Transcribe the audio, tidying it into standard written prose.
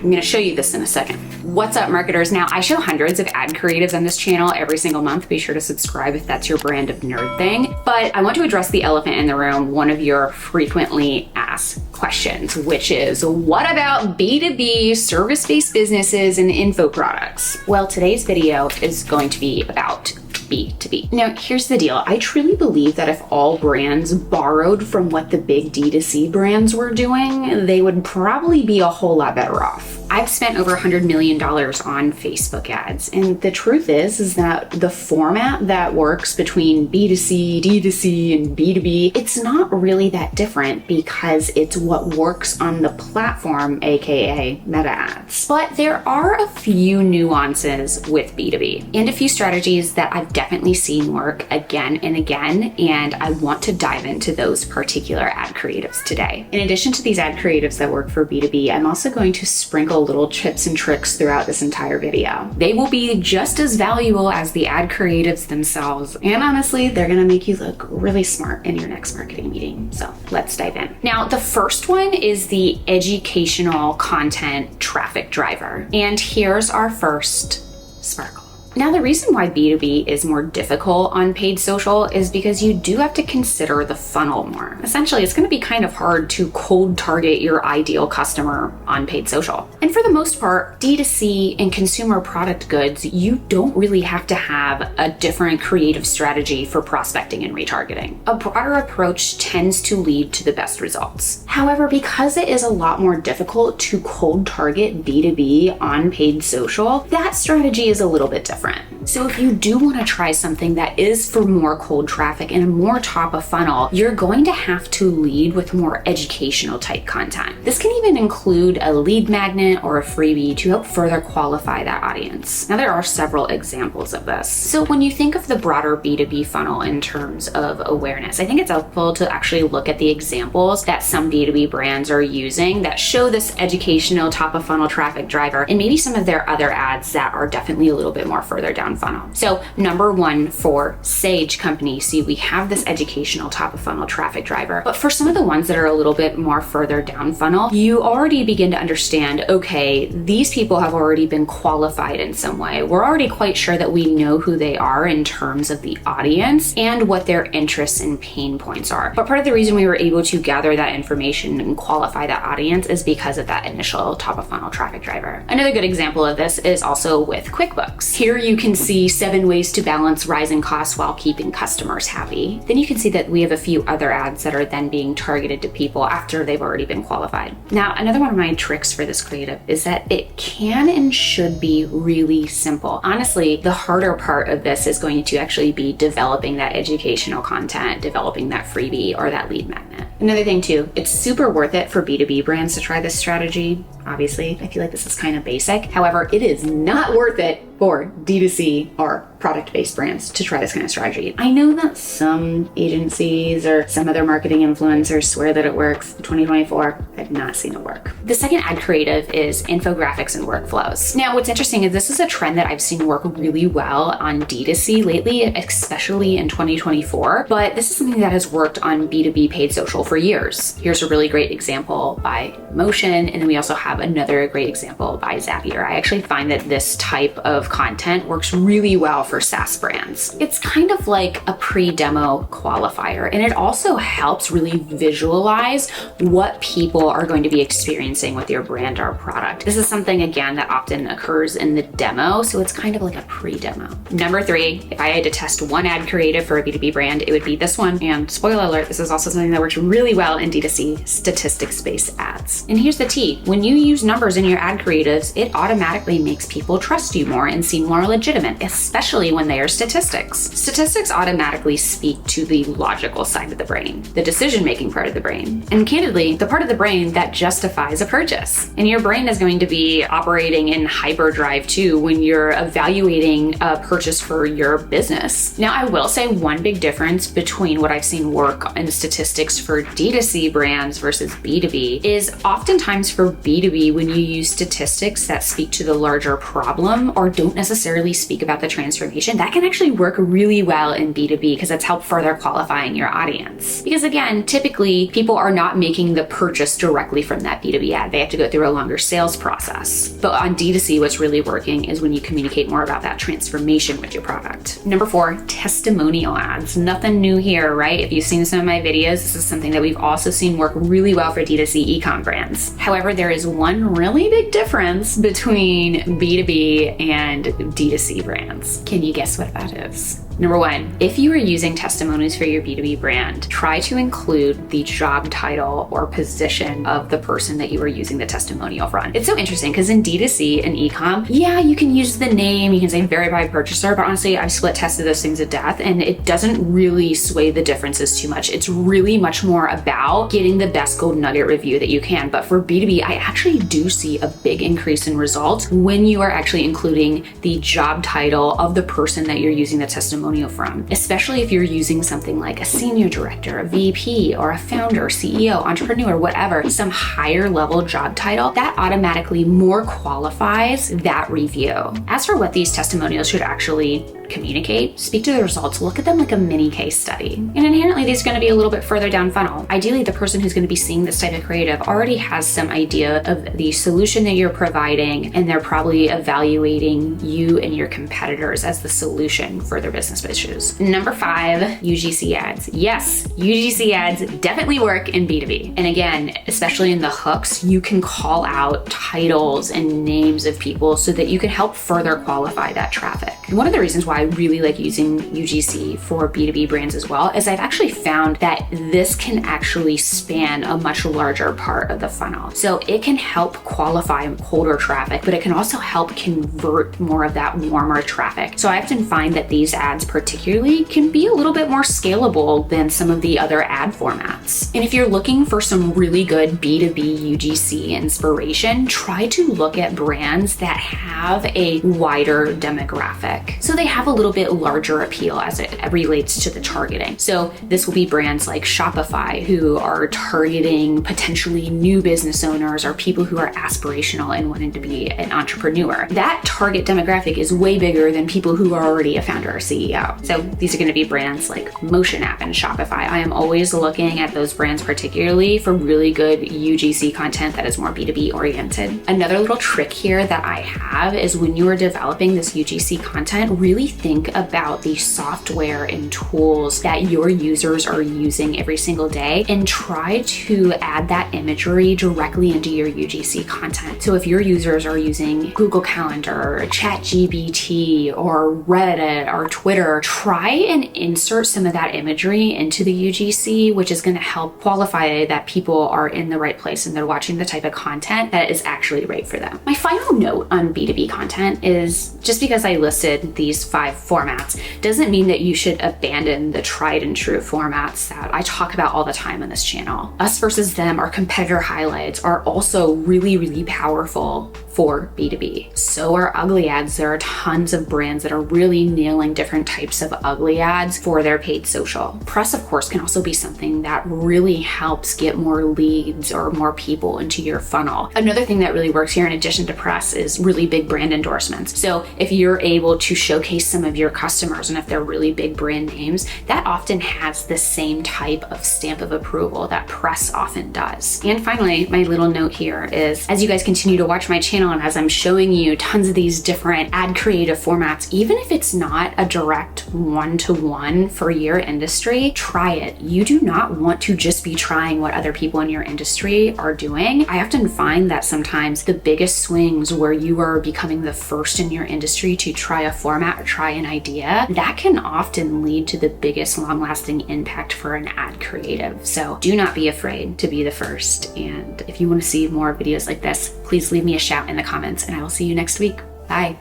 I'm going to show you this in a second. What's up, marketers? Now, I show hundreds of ad creatives on this channel every single month. Be sure to subscribe if that's your brand of nerd thing. But I want to address the elephant in the room, one of your frequently asked questions, which is, what about B2B service-based businesses and info products? Well, today's video is going to be about B2B. Now, here's the deal. I truly believe that if all brands borrowed from what the big D2C brands were doing, they would probably be a whole lot better off. I've spent over $100 million on Facebook ads, and the truth is that the format that works between B2C, D2C, and B2B, it's not really that different because it's what works on the platform, aka meta ads. But there are a few nuances with B2B and a few strategies that I've definitely seen work again and again, and I want to dive into those particular ad creatives today. In addition to these ad creatives that work for B2B, I'm also going to sprinkle little tips and tricks throughout this entire video. They will be just as valuable as the ad creatives themselves, and honestly, they're gonna make you look really smart in your next marketing meeting. So let's dive in. Now, the first one is the educational content traffic driver, and here's our first sparkle. Now, the reason why B2B is more difficult on paid social is because you do have to consider the funnel more. Essentially, it's going to be kind of hard to cold target your ideal customer on paid social. And for the most part, D2C and consumer product goods, you don't really have to have a different creative strategy for prospecting and retargeting. A broader approach tends to lead to the best results. However, because it is a lot more difficult to cold target B2B on paid social, that strategy is a little bit different. So if you do want to try something that is for more cold traffic and more top of funnel, you're going to have to lead with more educational type content. This can even include a lead magnet or a freebie to help further qualify that audience. Now, there are several examples of this. So when you think of the broader B2B funnel in terms of awareness, I think it's helpful to actually look at the examples that some B2B brands are using that show this educational top of funnel traffic driver, and maybe some of their other ads that are definitely a little bit more further down funnel. So number one for Sage Company, see, we have this educational top of funnel traffic driver, but for some of the ones that are a little bit more further down funnel, you already begin to understand, okay, these people have already been qualified in some way. We're already quite sure that we know who they are in terms of the audience and what their interests and pain points are. But part of the reason we were able to gather that information and qualify that audience is because of that initial top of funnel traffic driver. Another good example of this is also with QuickBooks. Here you can see 7 ways to balance rising costs while keeping customers happy. Then you can see that we have a few other ads that are then being targeted to people after they've already been qualified. Now, another one of my tricks for this creative is that it can and should be really simple. Honestly, the harder part of this is going to actually be developing that educational content, developing that freebie or that lead magnet. Another thing too, it's super worth it for B2B brands to try this strategy. Obviously, I feel like this is kind of basic. However, it is not worth it for D2C or product-based brands to try this kind of strategy. I know that some agencies or some other marketing influencers swear that it works. In 2024, I've not seen it work. The second ad creative is infographics and workflows. Now, what's interesting is this is a trend that I've seen work really well on D2C lately, especially in 2024, but this is something that has worked on B2B paid social for years. Here's a really great example by Motion, and then we also have another great example by Zapier. I actually find that this type of content works really well for SaaS brands. It's kind of like a pre-demo qualifier, and it also helps really visualize what people are going to be experiencing with your brand or product. This is something, again, that often occurs in the demo, so it's kind of like a pre-demo. Number 3, if I had to test one ad creative for a B2B brand, it would be this one. And spoiler alert, this is also something that works really well in D2C, statistics-based ads. And here's the tea. When you use numbers in your ad creatives, it automatically makes people trust you more and seem more legitimate, especially when they are statistics. Statistics automatically speak to the logical side of the brain, the decision-making part of the brain, and candidly, the part of the brain that justifies a purchase. And your brain is going to be operating in hyperdrive too when you're evaluating a purchase for your business. Now, I will say one big difference between what I've seen work in statistics for D2C brands versus B2B is oftentimes for B2B, when you use statistics that speak to the larger problem or don't necessarily speak about the transformation, that can actually work really well in B2B because that's helped further qualifying your audience. Because again, typically people are not making the purchase directly from that B2B ad. They have to go through a longer sales process. But on D2C, what's really working is when you communicate more about that transformation with your product. Number 4, testimonial ads. Nothing new here, right? If you've seen some of my videos, this is something that we've also seen work really well for D2C e-com brands. However, there is one really big difference between B2B and D2C brands. Can you guess what that is? Number 1, if you are using testimonials for your B2B brand, try to include the job title or position of the person that you are using the testimonial from. It's so interesting because in D2C and e-com, yeah, you can use the name, you can say verified purchaser, but honestly, I've split tested those things to death and it doesn't really sway the differences too much. It's really much more about getting the best gold nugget review that you can. But for B2B, I actually do see a big increase in results when you are actually including the job title of the person that you're using the testimonial from, especially if you're using something like a senior director, a VP, or a founder, CEO, entrepreneur, whatever, some higher level job title, that automatically more qualifies that review. As for what these testimonials should actually communicate, speak to the results, look at them like a mini case study. And inherently, these are going to be a little bit further down funnel. Ideally, the person who's going to be seeing this type of creative already has some idea of the solution that you're providing, and they're probably evaluating you and your competitors as the solution for their business issues. Number 5, UGC ads. Yes, UGC ads definitely work in B2B. And again, especially in the hooks, you can call out titles and names of people so that you can help further qualify that traffic. And one of the reasons why I really like using UGC for B2B brands as well is I've actually found that this can actually span a much larger part of the funnel. So it can help qualify colder traffic, but it can also help convert more of that warmer traffic. So I often find that these ads particularly can be a little bit more scalable than some of the other ad formats. And if you're looking for some really good B2B UGC inspiration, try to look at brands that have a wider demographic. So they have a little bit larger appeal as it relates to the targeting. So this will be brands like Shopify, who are targeting potentially new business owners or people who are aspirational and wanting to be an entrepreneur. That target demographic is way bigger than people who are already a founder or CEO. So these are going to be brands like Motion App and Shopify. I am always looking at those brands particularly for really good UGC content that is more B2B oriented. Another little trick here that I have is when you are developing this UGC content, really think about the software and tools that your users are using every single day and try to add that imagery directly into your UGC content. So if your users are using Google Calendar, ChatGPT, or Reddit, or Twitter, try and insert some of that imagery into the UGC, which is going to help qualify that people are in the right place and they're watching the type of content that is actually right for them. My final note on B2B content is just because I listed these 5 formats doesn't mean that you should abandon the tried and true formats that I talk about all the time on this channel. Us versus them, our competitor highlights are also really, really powerful for B2B. So are ugly ads. There are tons of brands that are really nailing different types of ugly ads for their paid social. Press, of course, can also be something that really helps get more leads or more people into your funnel. Another thing that really works here in addition to press is really big brand endorsements. So if you're able to showcase some of your customers and if they're really big brand names, that often has the same type of stamp of approval that press often does. And finally, my little note here is as you guys continue to watch my channel and as I'm showing you tons of these different ad creative formats, even if it's not a direct one-to-one for your industry, try it. You do not want to just be trying what other people in your industry are doing. I often find that sometimes the biggest swings where you are becoming the first in your industry to try a format or try an idea, that can often lead to the biggest long-lasting impact for an ad creative. So do not be afraid to be the first. And if you want to see more videos like this, please leave me a shout in the comments and I will see you next week. Bye.